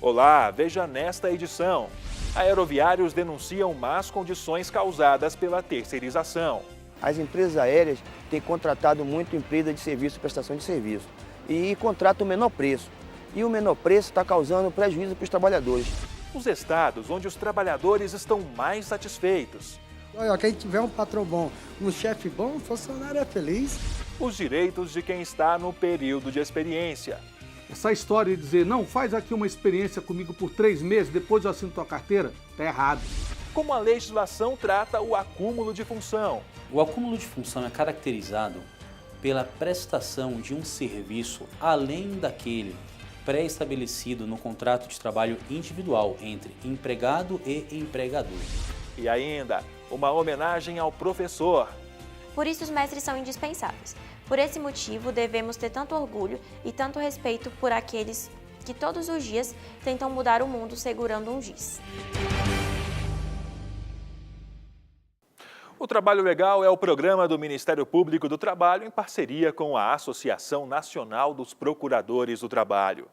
Olá, veja nesta edição. Aeroviários denunciam más condições causadas pela terceirização. As empresas aéreas têm contratado muito empresa de serviço e prestação de serviço e contratam o menor preço. E o menor preço está causando prejuízo para os trabalhadores. Os estados onde os trabalhadores estão mais satisfeitos. Olha, quem tiver um patrão bom, um chefe bom, o funcionário é feliz. Os direitos de quem está no período de experiência. Essa história de dizer, não, faz aqui uma experiência comigo por 3 meses, depois eu assino tua carteira, tá errado. Como a legislação trata o acúmulo de função. O acúmulo de função é caracterizado pela prestação de um serviço além daquele pré-estabelecido no contrato de trabalho individual entre empregado e empregador. E ainda, uma homenagem ao professor. Por isso os mestres são indispensáveis. Por esse motivo, devemos ter tanto orgulho e tanto respeito por aqueles que todos os dias tentam mudar o mundo segurando um giz. O Trabalho Legal é o programa do Ministério Público do Trabalho em parceria com a Associação Nacional dos Procuradores do Trabalho.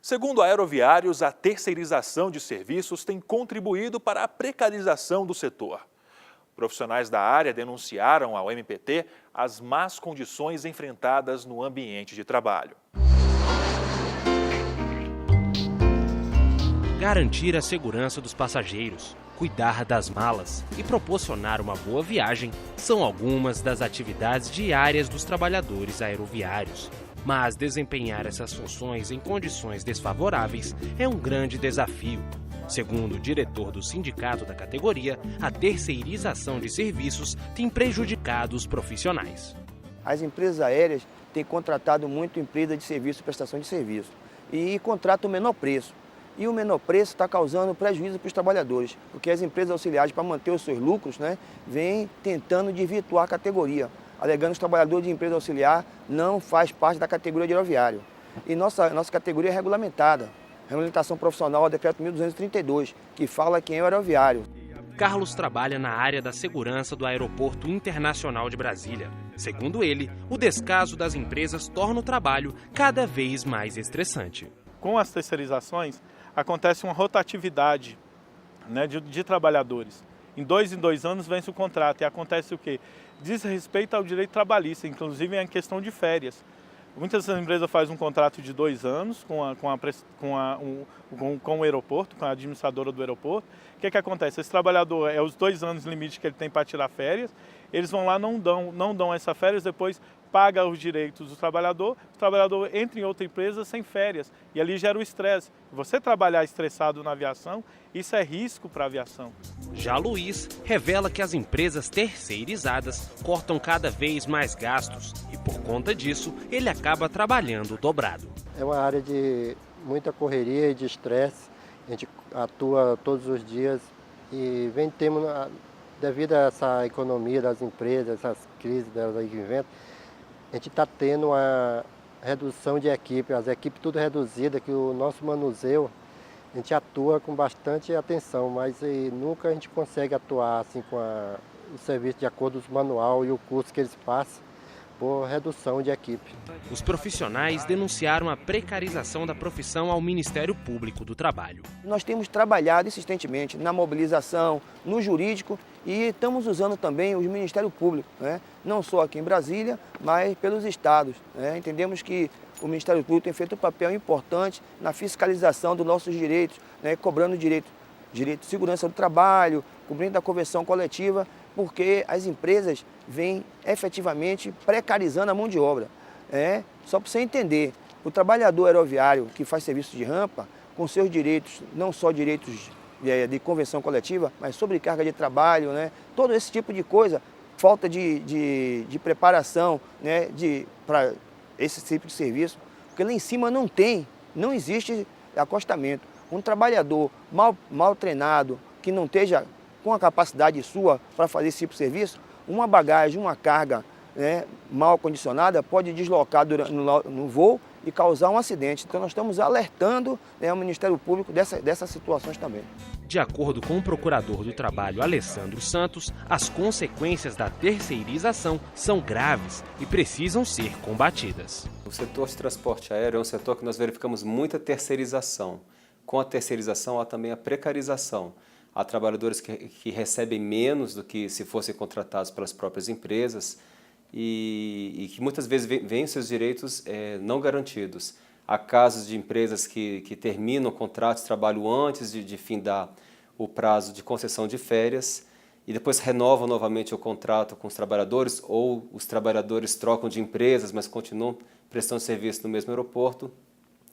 Segundo a Aeroviários, a terceirização de serviços tem contribuído para a precarização do setor. Profissionais da área denunciaram ao MPT as más condições enfrentadas no ambiente de trabalho. Garantir a segurança dos passageiros, cuidar das malas e proporcionar uma boa viagem são algumas das atividades diárias dos trabalhadores aeroviários. Mas desempenhar essas funções em condições desfavoráveis é um grande desafio. Segundo o diretor do sindicato da categoria, a terceirização de serviços tem prejudicado os profissionais. As empresas aéreas têm contratado muito empresa de serviço e prestação de serviço e contratam o menor preço. E o menor preço está causando prejuízo para os trabalhadores, porque as empresas auxiliares, para manter os seus lucros, vêm tentando desvirtuar a categoria, alegando que os trabalhadores de empresa auxiliar não faz parte da categoria de aeroviário. E nossa categoria é regulamentada. Regulamentação profissional ao decreto 1232, que fala quem é o aeroviário. Carlos trabalha na área da segurança do Aeroporto Internacional de Brasília. Segundo ele, o descaso das empresas torna o trabalho cada vez mais estressante. Com as terceirizações, acontece uma rotatividade de trabalhadores. Em 2 anos vence o contrato e acontece o quê? Diz respeito ao direito trabalhista, inclusive em questão de férias. Muitas empresas fazem um contrato de 2 anos com o aeroporto, com a administradora do aeroporto. O que acontece? Esse trabalhador, os 2 anos limite que ele tem para tirar férias, eles vão lá, não dão essa férias, depois paga os direitos do trabalhador, o trabalhador entra em outra empresa sem férias e ali gera o estresse. Você trabalhar estressado na aviação, isso é risco para a aviação. Já Luiz revela que as empresas terceirizadas cortam cada vez mais gastos e por conta disso ele acaba trabalhando dobrado. É uma área de muita correria e de estresse, a gente atua todos os dias e devido a essa economia das empresas, essas crises delas aí que vivem, a gente está tendo uma redução de equipe, as equipes tudo reduzidas, que o nosso manuseio, a gente atua com bastante atenção, mas nunca a gente consegue atuar assim com o serviço de acordo com o manual e o curso que eles passam, por redução de equipe. Os profissionais denunciaram a precarização da profissão ao Ministério Público do Trabalho. Nós temos trabalhado insistentemente na mobilização, no jurídico e estamos usando também o Ministério Público, não só aqui em Brasília, mas pelos estados. Entendemos que o Ministério Público tem feito um papel importante na fiscalização dos nossos direitos, cobrando direito de segurança do trabalho, cobrindo a convenção coletiva, porque as empresas vêm efetivamente precarizando a mão de obra. Só para você entender, o trabalhador aeroviário que faz serviço de rampa, com seus direitos, não só direitos de convenção coletiva, mas sobrecarga de trabalho, todo esse tipo de coisa, falta de preparação para esse tipo de serviço, porque lá em cima não existe acostamento. Um trabalhador mal treinado, que não esteja com a capacidade sua para fazer esse tipo de serviço, uma bagagem, uma carga mal condicionada pode deslocar no voo e causar um acidente. Então nós estamos alertando o Ministério Público dessas situações também. De acordo com o procurador do Trabalho, Alessandro Santos, as consequências da terceirização são graves e precisam ser combatidas. O setor de transporte aéreo é um setor que nós verificamos muita terceirização. com a terceirização há também a precarização. Há trabalhadores que recebem menos do que se fossem contratados pelas próprias empresas e que muitas vezes veem seus direitos não garantidos. Há casos de empresas que terminam contratos de trabalho antes de findar o prazo de concessão de férias e depois renovam novamente o contrato com os trabalhadores, ou os trabalhadores trocam de empresas, mas continuam prestando serviço no mesmo aeroporto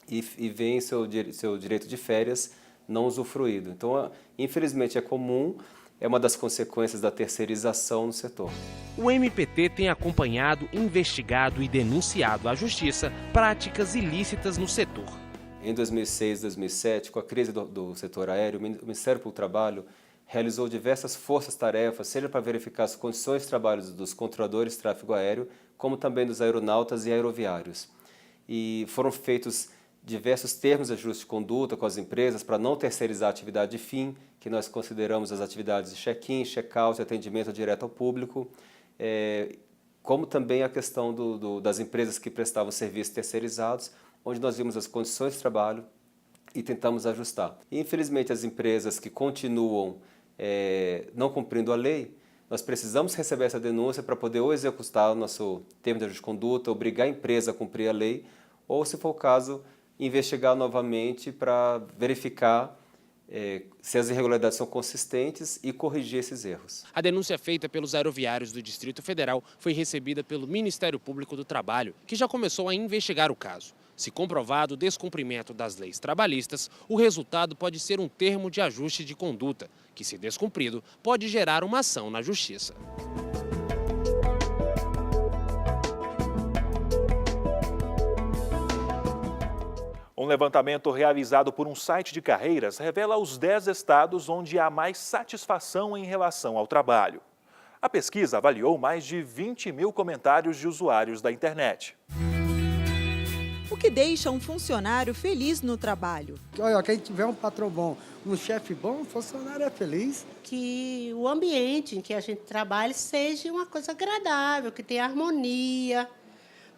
e veem seu direito de férias não usufruído. Então, infelizmente, é comum, é uma das consequências da terceirização no setor. O MPT tem acompanhado, investigado e denunciado à Justiça práticas ilícitas no setor. Em 2006 e 2007, com a crise do setor aéreo, o Ministério Público do Trabalho realizou diversas forças-tarefas, seja para verificar as condições de trabalho dos controladores de tráfego aéreo, como também dos aeronautas e aeroviários. E foram feitos diversos termos de ajuste de conduta com as empresas para não terceirizar a atividade de fim, que nós consideramos as atividades de check-in, check-out e atendimento direto ao público, como também a questão das empresas que prestavam serviços terceirizados, onde nós vimos as condições de trabalho e tentamos ajustar. E, infelizmente, as empresas que continuam não cumprindo a lei, nós precisamos receber essa denúncia para poder ou executar o nosso termo de ajuste de conduta, obrigar a empresa a cumprir a lei, ou, se for o caso, investigar novamente para verificar se as irregularidades são consistentes e corrigir esses erros. A denúncia feita pelos aeroviários do Distrito Federal foi recebida pelo Ministério Público do Trabalho, que já começou a investigar o caso. Se comprovado o descumprimento das leis trabalhistas, o resultado pode ser um termo de ajuste de conduta, que, se descumprido, pode gerar uma ação na Justiça. Um levantamento realizado por um site de carreiras revela os 10 estados onde há mais satisfação em relação ao trabalho. A pesquisa avaliou mais de 20 mil comentários de usuários da internet. O que deixa um funcionário feliz no trabalho? Olha, quem tiver um patrão bom, um chefe bom, o funcionário é feliz. Que o ambiente em que a gente trabalha seja uma coisa agradável, que tenha harmonia,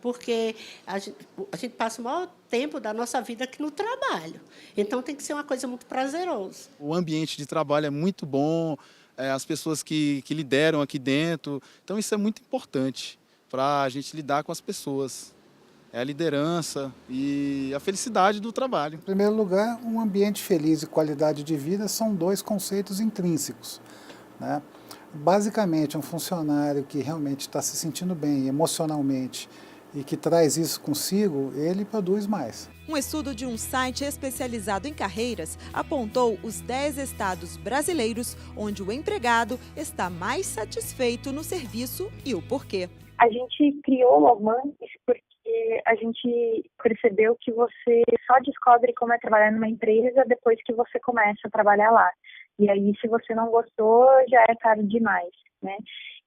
porque a gente passa o maior tempo da nossa vida aqui no trabalho. Então, tem que ser uma coisa muito prazerosa. O ambiente de trabalho é muito bom, as pessoas que lideram aqui dentro. Então, isso é muito importante para a gente lidar com as pessoas. É a liderança e a felicidade do trabalho. Em primeiro lugar, um ambiente feliz e qualidade de vida são dois conceitos intrínsecos, né? Basicamente, um funcionário que realmente está se sentindo bem emocionalmente e que traz isso consigo, ele produz mais. Um estudo de um site especializado em carreiras apontou os 10 estados brasileiros onde o empregado está mais satisfeito no serviço e o porquê. A gente criou o Lovman porque a gente percebeu que você só descobre como é trabalhar numa empresa depois que você começa a trabalhar lá. E aí, se você não gostou, já é tarde demais, né?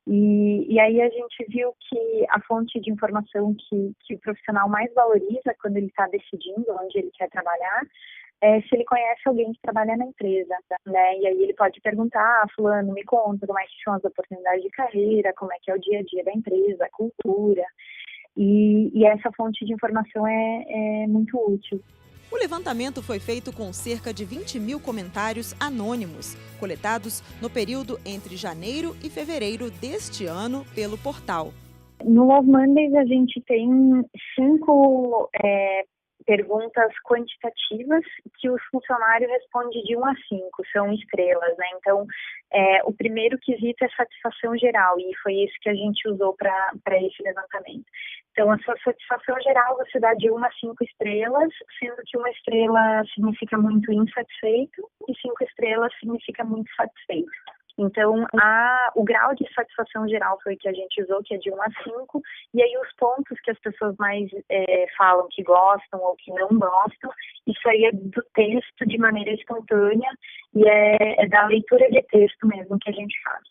E aí a gente viu que a fonte de informação que o profissional mais valoriza quando ele está decidindo onde ele quer trabalhar é se ele conhece alguém que trabalha na empresa, né? E aí ele pode perguntar, fulano, me conta como é que são as oportunidades de carreira, como é que é o dia a dia da empresa, a cultura. E essa fonte de informação é muito útil. O levantamento foi feito com cerca de 20 mil comentários anônimos, coletados no período entre janeiro e fevereiro deste ano pelo portal. No Love Mondays a gente tem 5 perguntas quantitativas que o funcionário responde de 1 a 5, são estrelas, né? Então, o primeiro quesito é satisfação geral e foi isso que a gente usou para esse levantamento. Então, a sua satisfação geral você dá de 1 a 5 estrelas, sendo que 1 estrela significa muito insatisfeito e 5 estrelas significa muito satisfeito. Então, o grau de satisfação geral foi o que a gente usou, que é de 1 a 5, e aí os pontos que as pessoas mais falam que gostam ou que não gostam, isso aí é do texto de maneira espontânea e é da leitura de texto mesmo que a gente faz.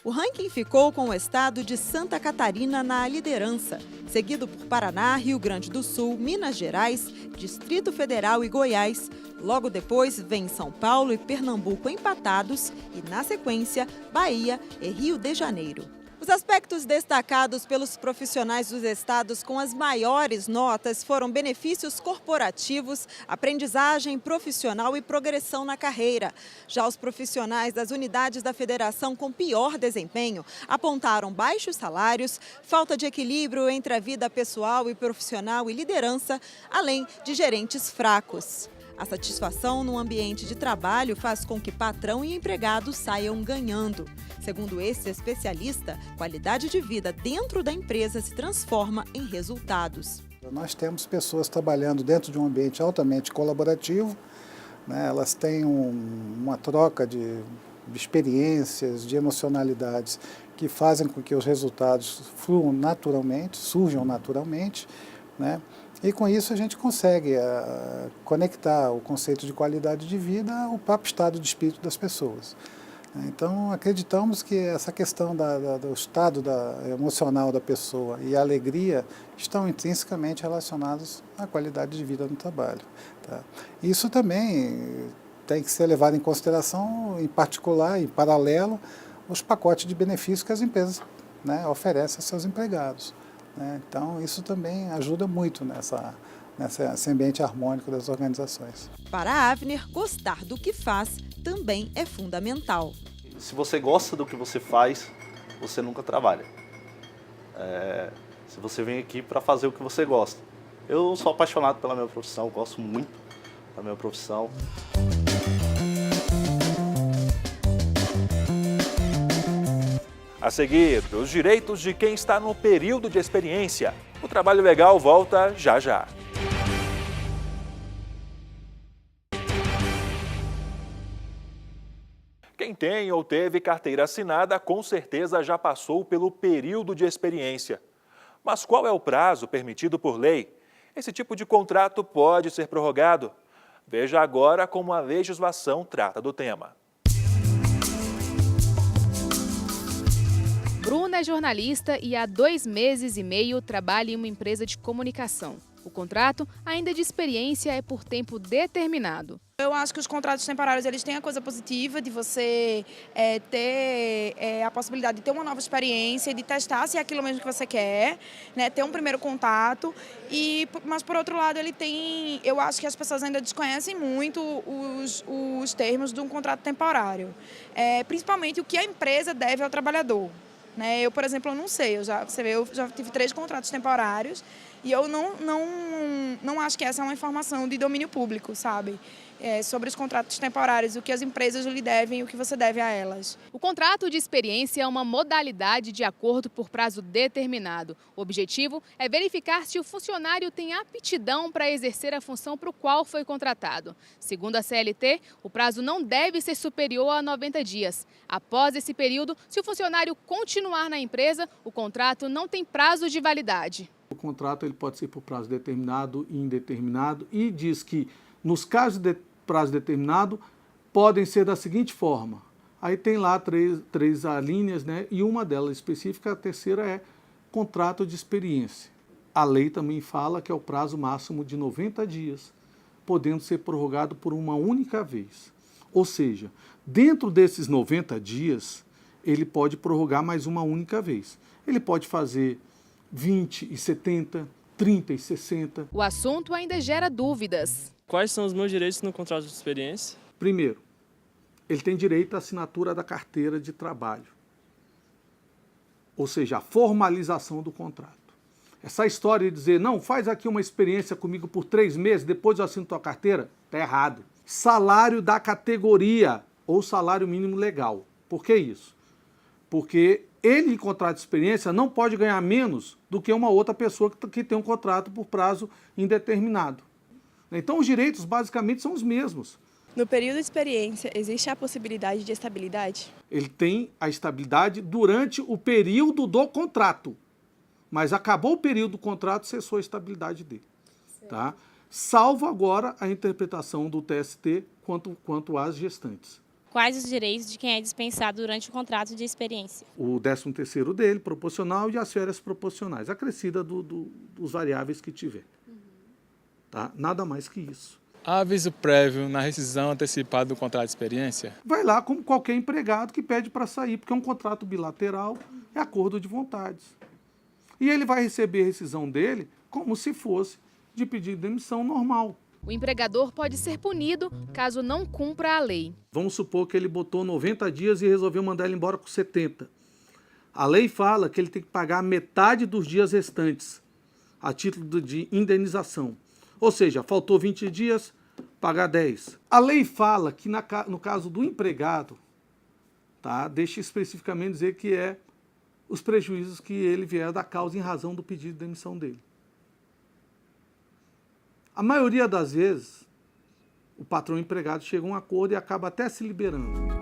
O ranking ficou com o estado de Santa Catarina na liderança, seguido por Paraná, Rio Grande do Sul, Minas Gerais, Distrito Federal e Goiás. Logo depois vem São Paulo e Pernambuco empatados e, na sequência, Bahia e Rio de Janeiro. Os aspectos destacados pelos profissionais dos estados com as maiores notas foram benefícios corporativos, aprendizagem profissional e progressão na carreira. Já os profissionais das unidades da federação com pior desempenho apontaram baixos salários, falta de equilíbrio entre a vida pessoal e profissional e liderança, além de gerentes fracos. A satisfação no ambiente de trabalho faz com que patrão e empregado saiam ganhando. Segundo esse especialista, qualidade de vida dentro da empresa se transforma em resultados. Nós temos pessoas trabalhando dentro de um ambiente altamente colaborativo, né? Elas têm uma troca de experiências, de emocionalidades que fazem com que os resultados fluam naturalmente, surjam naturalmente, né? E com isso a gente consegue conectar o conceito de qualidade de vida ao próprio estado de espírito das pessoas. Então acreditamos que essa questão do estado emocional da pessoa e a alegria estão intrinsecamente relacionados à qualidade de vida no trabalho. Tá? Isso também tem que ser levado em consideração, em particular, em paralelo, os pacotes de benefícios que as empresas, né, oferecem aos seus empregados. Então, isso também ajuda muito nesse ambiente harmônico das organizações. Para a Avner, gostar do que faz também é fundamental. Se você gosta do que você faz, você nunca trabalha. Se você vem aqui para fazer o que você gosta. Eu sou apaixonado pela minha profissão, gosto muito da minha profissão. A seguir, os direitos de quem está no período de experiência. O Trabalho Legal volta já já. Quem tem ou teve carteira assinada, com certeza já passou pelo período de experiência. Mas qual é o prazo permitido por lei? Esse tipo de contrato pode ser prorrogado. Veja agora como a legislação trata do tema. Bruna é jornalista e há 2 meses e meio trabalha em uma empresa de comunicação. O contrato, ainda de experiência, é por tempo determinado. Eu acho que os contratos temporários eles têm a coisa positiva de você ter a possibilidade de ter uma nova experiência, de testar se é aquilo mesmo que você quer, né, ter um primeiro contato. Mas, por outro lado, eu acho que as pessoas ainda desconhecem muito os termos de um contrato temporário, principalmente o que a empresa deve ao trabalhador. Eu, por exemplo, eu não sei, eu já tive 3 contratos temporários e eu não acho que essa é uma informação de domínio público, sabe? Sobre os contratos temporários, o que as empresas lhe devem e o que você deve a elas. O contrato de experiência é uma modalidade de acordo por prazo determinado. O objetivo é verificar se o funcionário tem aptidão para exercer a função para o qual foi contratado. Segundo a CLT, o prazo não deve ser superior a 90 dias. Após esse período, se o funcionário continuar na empresa, o contrato não tem prazo de validade. O contrato ele pode ser por prazo determinado e indeterminado e diz que nos casos de prazo determinado, podem ser da seguinte forma. Aí tem lá três linhas, né? E uma delas específica, a terceira é contrato de experiência. A lei também fala que é o prazo máximo de 90 dias, podendo ser prorrogado por uma única vez. Ou seja, dentro desses 90 dias, ele pode prorrogar mais uma única vez. Ele pode fazer 20 e 70, 30 e 60. O assunto ainda gera dúvidas. Quais são os meus direitos no contrato de experiência? Primeiro, ele tem direito à assinatura da carteira de trabalho. Ou seja, a formalização do contrato. Essa história de dizer, não, faz aqui uma experiência comigo por 3 meses, depois eu assino tua carteira, está errado. Salário da categoria ou salário mínimo legal. Por que isso? Porque ele, em contrato de experiência, não pode ganhar menos do que uma outra pessoa que tem um contrato por prazo indeterminado. Então, os direitos, basicamente, são os mesmos. No período de experiência, existe a possibilidade de estabilidade? Ele tem a estabilidade durante o período do contrato. Mas acabou o período do contrato, cessou a estabilidade dele. Tá? Salvo agora a interpretação do TST quanto às gestantes. Quais os direitos de quem é dispensado durante o contrato de experiência? O 13º dele, proporcional, e as férias proporcionais, acrescida dos variáveis que tiver. Tá? Nada mais que isso. Há aviso prévio na rescisão antecipada do contrato de experiência? Vai lá como qualquer empregado que pede para sair, porque é um contrato bilateral, É acordo de vontades. E ele vai receber a rescisão dele como se fosse de pedido de demissão normal. O empregador pode ser punido caso não cumpra a lei. Vamos supor que ele botou 90 dias e resolveu mandar ele embora com 70. A lei fala que ele tem que pagar metade dos dias restantes, a título de indenização. Ou seja, faltou 20 dias, pagar 10. A lei fala que no caso do empregado, tá, deixa especificamente dizer que é os prejuízos que ele vier da causa em razão do pedido de demissão dele. A maioria das vezes, o patrão e o empregado chegam a um acordo e acaba até se liberando.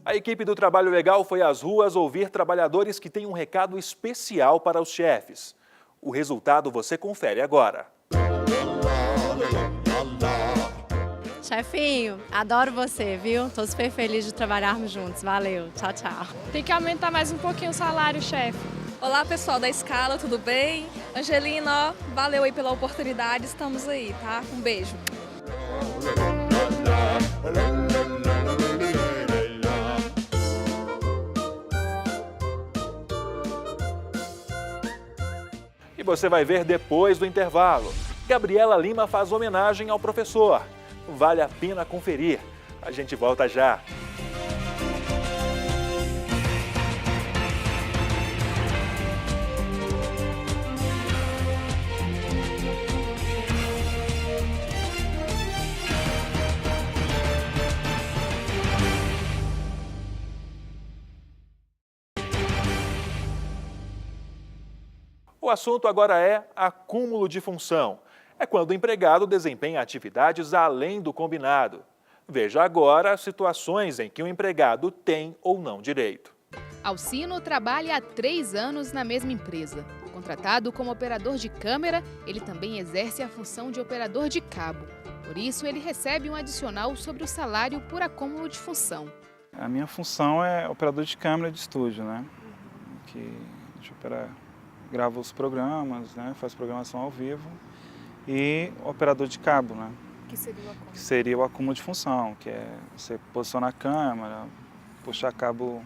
A equipe do Trabalho Legal foi às ruas ouvir trabalhadores que têm um recado especial para os chefes. O resultado você confere agora. Chefinho, adoro você, viu? Tô super feliz de trabalharmos juntos. Valeu, tchau, tchau. Tem que aumentar mais um pouquinho o salário, chefe. Olá, pessoal da Escala, tudo bem? Angelina, ó, valeu aí pela oportunidade, estamos aí, tá? Um beijo. E você vai ver depois do intervalo. Gabriela Lima faz homenagem ao professor. Vale a pena conferir. A gente volta já. O assunto agora é acúmulo de função. É quando o empregado desempenha atividades além do combinado. Veja agora situações em que o empregado tem ou não direito. Alcino trabalha há 3 anos na mesma empresa. Contratado como operador de câmera, ele também exerce a função de operador de cabo. Por isso, ele recebe um adicional sobre o salário por acúmulo de função. A minha função é operador de câmera de estúdio, né? Que a gente grava os programas, né? Faz programação ao vivo. E operador de cabo, né? Que seria o acúmulo? Que seria o acúmulo de função, que é você posicionar a câmera, puxar cabo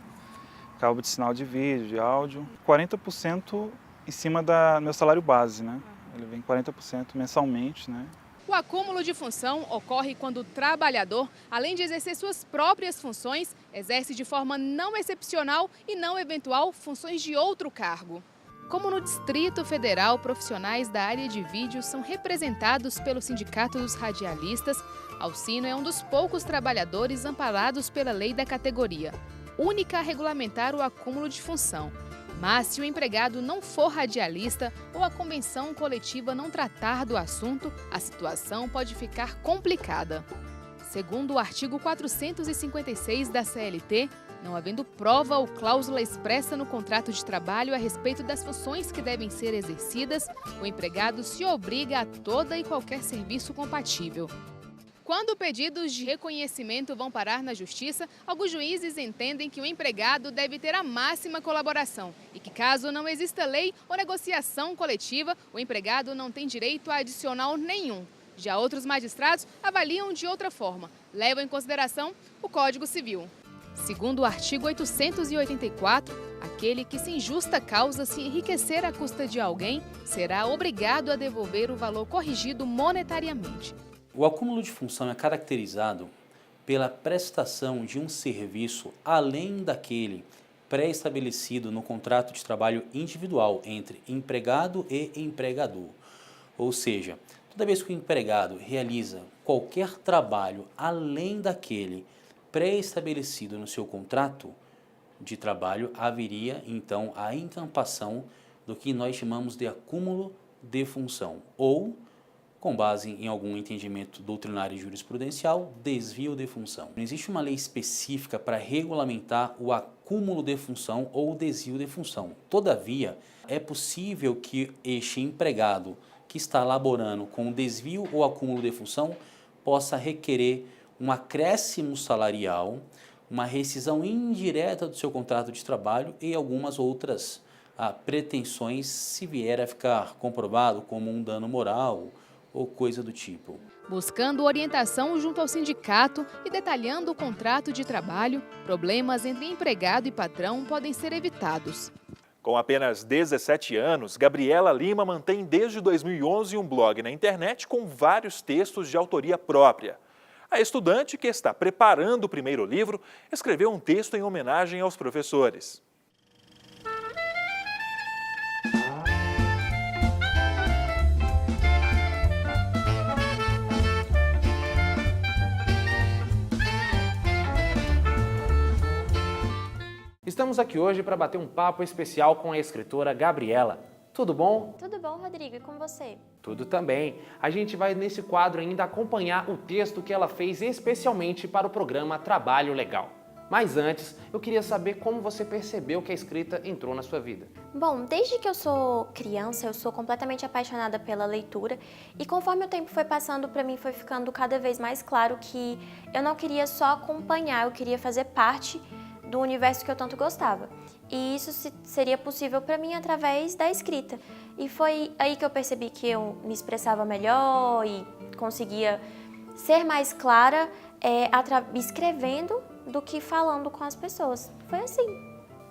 de sinal de vídeo, de áudio. 40% em cima do meu salário base, né? Ele vem 40% mensalmente, né? O acúmulo de função ocorre quando o trabalhador, além de exercer suas próprias funções, exerce de forma não excepcional e não eventual funções de outro cargo. Como no Distrito Federal, profissionais da área de vídeo são representados pelo Sindicato dos Radialistas, Alcino é um dos poucos trabalhadores amparados pela lei da categoria, única a regulamentar o acúmulo de função. Mas se o empregado não for radialista ou a convenção coletiva não tratar do assunto, a situação pode ficar complicada. Segundo o artigo 456 da CLT, não havendo prova ou cláusula expressa no contrato de trabalho a respeito das funções que devem ser exercidas, o empregado se obriga a toda e qualquer serviço compatível. Quando pedidos de reconhecimento vão parar na Justiça, alguns juízes entendem que o empregado deve ter a máxima colaboração e que, caso não exista lei ou negociação coletiva, o empregado não tem direito a adicional nenhum. Já outros magistrados avaliam de outra forma, levam em consideração o Código Civil. Segundo o artigo 884, aquele que sem justa causa se enriquecer à custa de alguém será obrigado a devolver o valor corrigido monetariamente. O acúmulo de função é caracterizado pela prestação de um serviço além daquele pré-estabelecido no contrato de trabalho individual entre empregado e empregador. Ou seja, toda vez que o empregado realiza qualquer trabalho além daquele pré-estabelecido no seu contrato de trabalho, haveria então a encampação do que nós chamamos de acúmulo de função, ou, com base em algum entendimento doutrinário e jurisprudencial, desvio de função. Não existe uma lei específica para regulamentar o acúmulo de função ou o desvio de função. Todavia, é possível que este empregado que está laborando com desvio ou acúmulo de função possa requerer um acréscimo salarial, uma rescisão indireta do seu contrato de trabalho e algumas outras pretensões se vier a ficar comprovado como um dano moral ou coisa do tipo. Buscando orientação junto ao sindicato e detalhando o contrato de trabalho, problemas entre empregado e patrão podem ser evitados. Com apenas 17 anos, Gabriela Lima mantém desde 2011 um blog na internet com vários textos de autoria própria. A estudante, que está preparando o primeiro livro, escreveu um texto em homenagem aos professores. Estamos aqui hoje para bater um papo especial com a escritora Gabriela. Tudo bom? Tudo bom, Rodrigo, e com você? Tudo também. A gente vai nesse quadro ainda acompanhar o texto que ela fez especialmente para o programa Trabalho Legal. Mas antes, eu queria saber como você percebeu que a escrita entrou na sua vida. Bom, desde que eu sou criança, eu sou completamente apaixonada pela leitura e conforme o tempo foi passando, para mim foi ficando cada vez mais claro que eu não queria só acompanhar, eu queria fazer parte do universo que eu tanto gostava. E isso seria possível para mim através da escrita. E foi aí que eu percebi que eu me expressava melhor e conseguia ser mais clara escrevendo do que falando com as pessoas. Foi assim.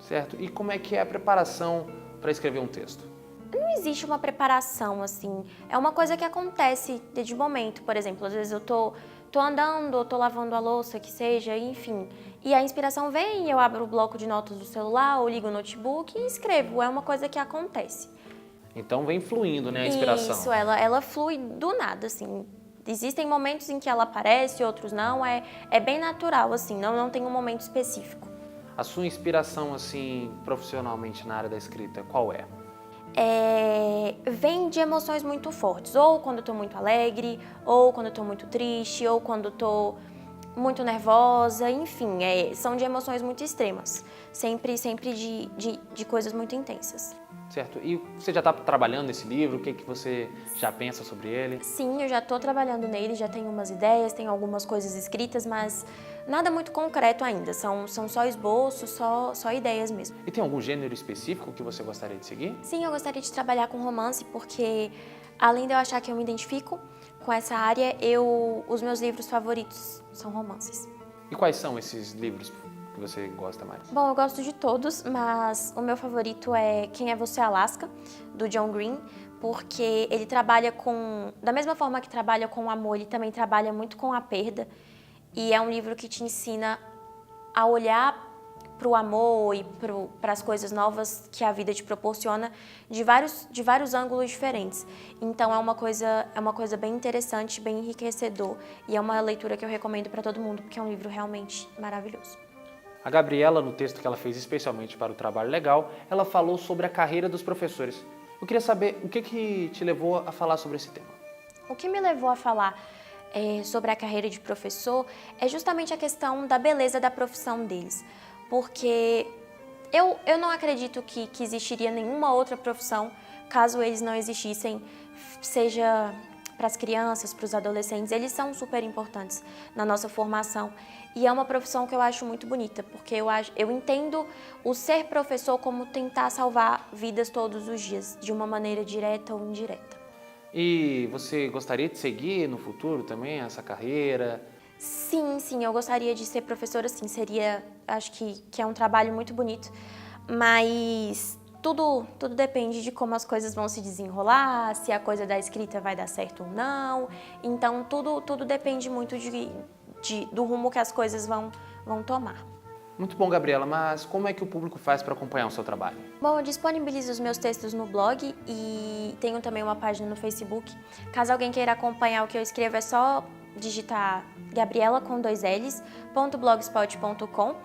Certo. E como é que é a preparação para escrever um texto? Não existe uma preparação, assim. É uma coisa que acontece de momento. Por exemplo, às vezes eu tô andando, ou tô lavando a louça, que seja, enfim. E a inspiração vem, eu abro o bloco de notas do celular, ou ligo o notebook e escrevo. É uma coisa que acontece. Então vem fluindo, né, a inspiração? Isso, ela flui do nada, assim. Existem momentos em que ela aparece, outros não. É bem natural, assim, não tem um momento específico. A sua inspiração, assim, profissionalmente na área da escrita, qual é? Vem de emoções muito fortes, ou quando eu tô muito alegre, ou quando eu tô muito triste, ou quando eu tô muito nervosa, enfim, são de emoções muito extremas, sempre de coisas muito intensas. Certo. E você já está trabalhando nesse livro? O que você já pensa sobre ele? Sim, eu já estou trabalhando nele, já tenho umas ideias, tenho algumas coisas escritas, mas nada muito concreto ainda. São só esboços, só ideias mesmo. E tem algum gênero específico que você gostaria de seguir? Sim, eu gostaria de trabalhar com romance, porque além de eu achar que eu me identifico com essa área, os meus livros favoritos são romances. E quais são esses livros que você gosta mais? Bom, eu gosto de todos, mas o meu favorito é Quem é Você, Alaska, do John Green, porque ele trabalha da mesma forma que trabalha com o amor, ele também trabalha muito com a perda, e é um livro que te ensina a olhar para o amor e para as coisas novas que a vida te proporciona de vários ângulos diferentes. Então é uma coisa bem interessante, bem enriquecedor, e é uma leitura que eu recomendo para todo mundo, porque é um livro realmente maravilhoso. A Gabriela, no texto que ela fez especialmente para o Trabalho Legal, ela falou sobre a carreira dos professores. Eu queria saber o que te levou a falar sobre esse tema. O que me levou a falar sobre a carreira de professor é justamente a questão da beleza da profissão deles. Porque eu não acredito que existiria nenhuma outra profissão caso eles não existissem, seja para as crianças, para os adolescentes. Eles são super importantes na nossa formação. E é uma profissão que eu acho muito bonita, porque eu entendo o ser professor como tentar salvar vidas todos os dias, de uma maneira direta ou indireta. E você gostaria de seguir no futuro também essa carreira? Sim, eu gostaria de ser professora, sim. Acho que é um trabalho muito bonito, mas tudo depende de como as coisas vão se desenrolar, se a coisa da escrita vai dar certo ou não. Então, tudo depende muito do rumo que as coisas vão tomar. Muito bom, Gabriela, mas como é que o público faz para acompanhar o seu trabalho? Bom, eu disponibilizo os meus textos no blog e tenho também uma página no Facebook. Caso alguém queira acompanhar o que eu escrevo, é só digitar Gabriela com 2 L's, .blogspot.com.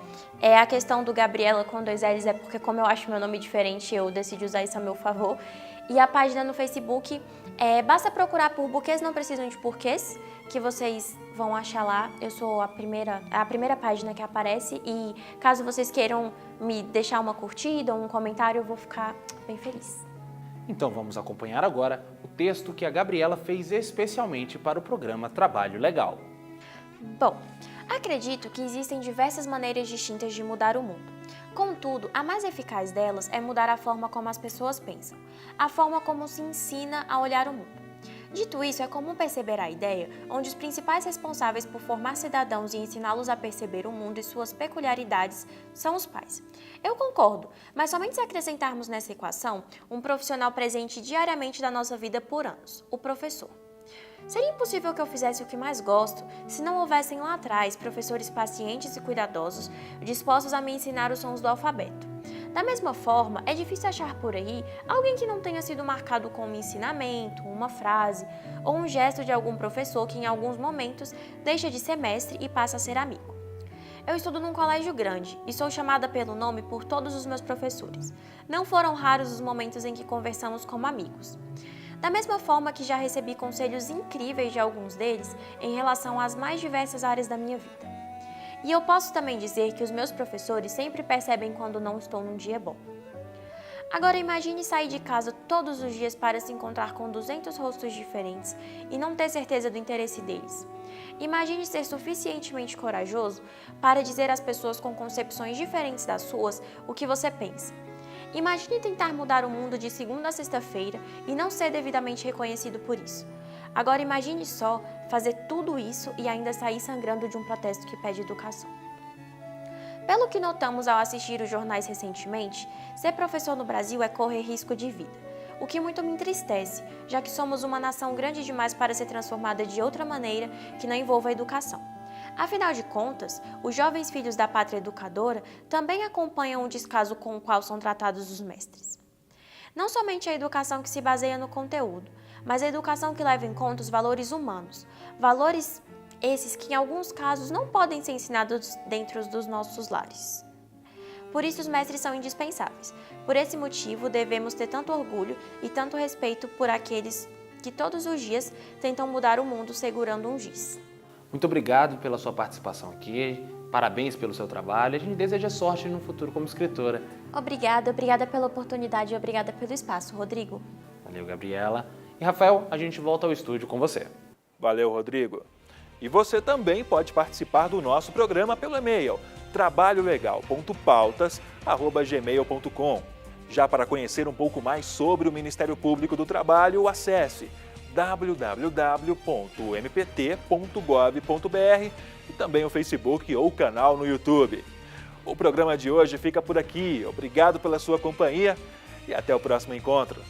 A questão do Gabriela com 2 L's é porque, como eu acho meu nome diferente, eu decidi usar isso a meu favor. E a página no Facebook, basta procurar por Buquês Não Precisam de Porquês, que vocês vão achar lá. Eu sou a primeira página que aparece, e caso vocês queiram me deixar uma curtida ou um comentário, eu vou ficar bem feliz. Então vamos acompanhar agora o texto que a Gabriela fez especialmente para o programa Trabalho Legal. Bom, acredito que existem diversas maneiras distintas de mudar o mundo. Contudo, a mais eficaz delas é mudar a forma como as pessoas pensam, a forma como se ensina a olhar o mundo. Dito isso, é comum perceber a ideia onde os principais responsáveis por formar cidadãos e ensiná-los a perceber o mundo e suas peculiaridades são os pais. Eu concordo, mas somente se acrescentarmos nessa equação um profissional presente diariamente da nossa vida por anos, o professor. Seria impossível que eu fizesse o que mais gosto se não houvessem lá atrás professores pacientes e cuidadosos dispostos a me ensinar os sons do alfabeto. Da mesma forma, é difícil achar por aí alguém que não tenha sido marcado com um ensinamento, uma frase ou um gesto de algum professor que em alguns momentos deixa de ser mestre e passa a ser amigo. Eu estudo num colégio grande e sou chamada pelo nome por todos os meus professores. Não foram raros os momentos em que conversamos como amigos. Da mesma forma que já recebi conselhos incríveis de alguns deles em relação às mais diversas áreas da minha vida. E eu posso também dizer que os meus professores sempre percebem quando não estou num dia bom. Agora imagine sair de casa todos os dias para se encontrar com 200 rostos diferentes e não ter certeza do interesse deles. Imagine ser suficientemente corajoso para dizer às pessoas com concepções diferentes das suas o que você pensa. Imagine tentar mudar o mundo de segunda a sexta-feira e não ser devidamente reconhecido por isso. Agora imagine só fazer tudo isso e ainda sair sangrando de um protesto que pede educação. Pelo que notamos ao assistir os jornais recentemente, ser professor no Brasil é correr risco de vida, o que muito me entristece, já que somos uma nação grande demais para ser transformada de outra maneira que não envolva a educação. Afinal de contas, os jovens filhos da pátria educadora também acompanham o descaso com o qual são tratados os mestres. Não somente a educação que se baseia no conteúdo, mas a educação que leva em conta os valores humanos, valores esses que em alguns casos não podem ser ensinados dentro dos nossos lares. Por isso os mestres são indispensáveis. Por esse motivo devemos ter tanto orgulho e tanto respeito por aqueles que todos os dias tentam mudar o mundo segurando um giz. Muito obrigado pela sua participação aqui, parabéns pelo seu trabalho, a gente deseja sorte no futuro como escritora. Obrigada pela oportunidade e obrigada pelo espaço, Rodrigo. Valeu, Gabriela. E Rafael, a gente volta ao estúdio com você. Valeu, Rodrigo. E você também pode participar do nosso programa pelo e-mail trabalholegal.pautas@gmail.com. Já para conhecer um pouco mais sobre o Ministério Público do Trabalho, acesse www.mpt.gov.br e também o Facebook ou o canal no YouTube. O programa de hoje fica por aqui. Obrigado pela sua companhia e até o próximo encontro.